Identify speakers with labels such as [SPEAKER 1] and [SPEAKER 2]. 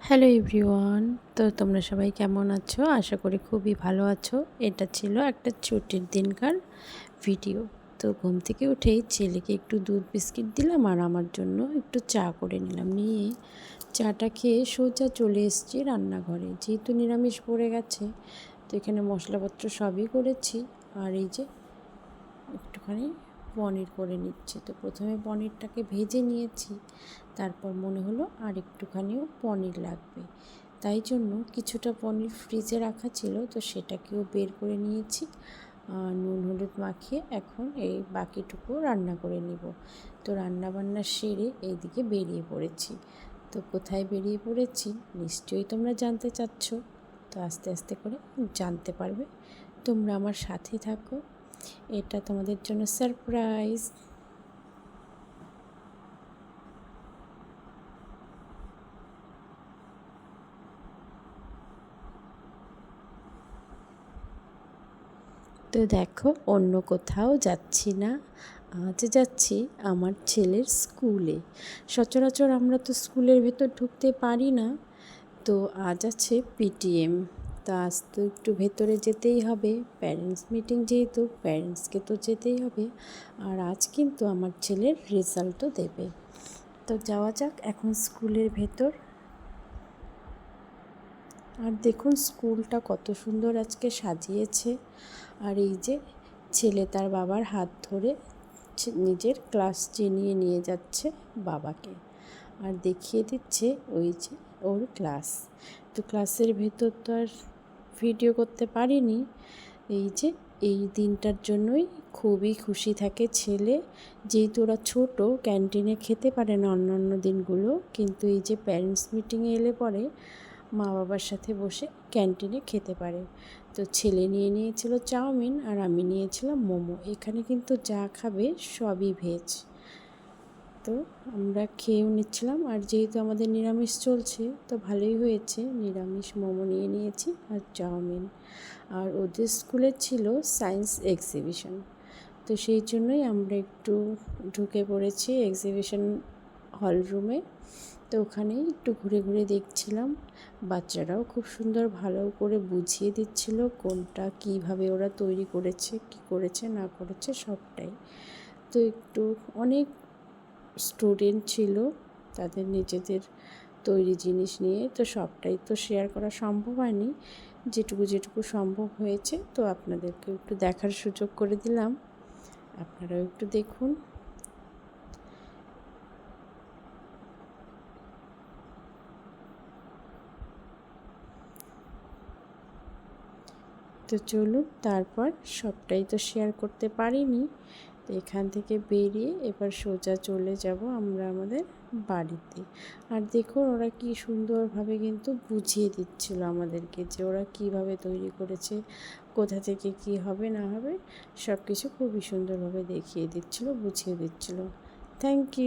[SPEAKER 1] Hello everyone. তো তোমরা সবাই কেমন আছো? আশা করি খুবই ভালো আছো। এটা ছিল একটা ছুটির দিনকার ভিডিও। তো ঘুম থেকে উঠেই ছেলেকে একটু দুধ বিস্কিট দিলাম আর আমার জন্য একটু চা করে নিলাম। নিয়ে চাটা খেয়ে সোজা চলে এসেছি রান্নাঘরে। যেহেতু নিরামিষ পড়ে গেছে, তো এখানে মশলাপত্র সবই করেছি। আর এই যে একটুখানি পনির করে নিচ্ছি। তো প্রথমে পনিরটাকে ভেজে নিয়েছি, তারপর মনে হলো আর একটুখানিও পনির লাগবে, তাই জন্য কিছুটা পনির ফ্রিজে রাখা ছিল, তো সেটাকেও বের করে নিয়েছি। নুন হলুদ মাখিয়ে এখন এই বাকিটুকু রান্না করে নিব। তো রান্নাবান্না সেরে এইদিকে বেরিয়ে পড়েছি। তো কোথায় বেরিয়ে পড়েছি নিশ্চয়ই তোমরা জানতে চাচ্ছ। তো আস্তে আস্তে করে জানতে পারবে, তোমরা আমার সাথে থাকো। এটা তোমাদের জন্য সারপ্রাইজ। তো দেখো, অন্য কোথাও যাচ্ছি না, আজ যাচ্ছি আমার ছেলের স্কুলে। সচরাচর আমরা তো স্কুলের ভেতর ঢুকতে পারি না, তো আজ আছে পিটিএম। তো আজ তো একটু ভেতরে যেতেই হবে, প্যারেন্টস মিটিং যেহেতু প্যারেন্টসকে তো যেতেই হবে। আর আজ কিন্তু আমার ছেলের রেজাল্টও দেবে। তো যাওয়া যাক এখন স্কুলের ভেতর। আর দেখুন স্কুলটা কত সুন্দর আজকে সাজিয়েছে। আর এই যে ছেলে তার বাবার হাত ধরে নিজের ক্লাস চিনিয়ে নিয়ে যাচ্ছে বাবাকে, আর দেখিয়ে দিচ্ছে ওই যে ওর ক্লাস। তো ক্লাসের ভেতর তো আর ভিডিও করতে পারিনি। এই যে এই দিনটার জন্যই খুবই খুশি থাকে ছেলে, যেহেতু ওরা ছোটো, ক্যান্টিনে খেতে পারে না অন্যান্য দিনগুলো, কিন্তু এই যে প্যারেন্টস মিটিংয়ে এলে পরে মা বাবার সাথে বসে ক্যান্টিনে খেতে পারে। তো ছেলে নিয়ে নিয়েছিল চাউমিন আর আমি নিয়েছিলাম মোমো। এখানে কিন্তু যা খাবে সবই ভেজ। তো আমরা খেয়েও নিচ্ছিলাম, আর যেহেতু আমাদের নিরামিষ চলছে তো ভালোই হয়েছে, নিরামিষ মোমো নিয়ে নিয়েছি আর চাউমিন। আর ওদের স্কুলে ছিল সায়েন্স এক্সিবিশন, তো সেই জন্যই আমরা একটু ঢুকে পড়েছি এক্সিবিশন হল রুমে। তো ওখানেই একটু ঘুরে ঘুরে দেখছিলাম। বাচ্চারাও খুব সুন্দর ভালো করে বুঝিয়ে দিচ্ছিল কোনটা কীভাবে ওরা তৈরি করেছে, কী করেছে না করেছে সবটাই। তো একটু অনেক স্টুডেন্ট ছিল, তাদের নিজেদের তৈরি জিনিস নিয়ে, তো সবটাই তো শেয়ার করা সম্ভব হয়নি। যেটুকু যেটুকু সম্ভব হয়েছে তো আপনাদেরকে একটু দেখার সুযোগ করে দিলাম, আপনারাও একটু দেখুন। তো চলুন, তারপর সবটাই তো শেয়ার করতে পারিনি, তো এখান থেকে বেরিয়ে এবার সোজা চলে যাব আমরা আমাদের বাড়িতে। আর দেখুন ওরা কি সুন্দরভাবে কিন্তু বুঝিয়ে দিচ্ছিল আমাদেরকে যে ওরা কিভাবে তৈরি করেছে, কোথা থেকে কি হবে না হবে সব কিছু খুবই সুন্দরভাবে দেখিয়ে দিচ্ছিল, বুঝিয়ে দিচ্ছিল। Thank you.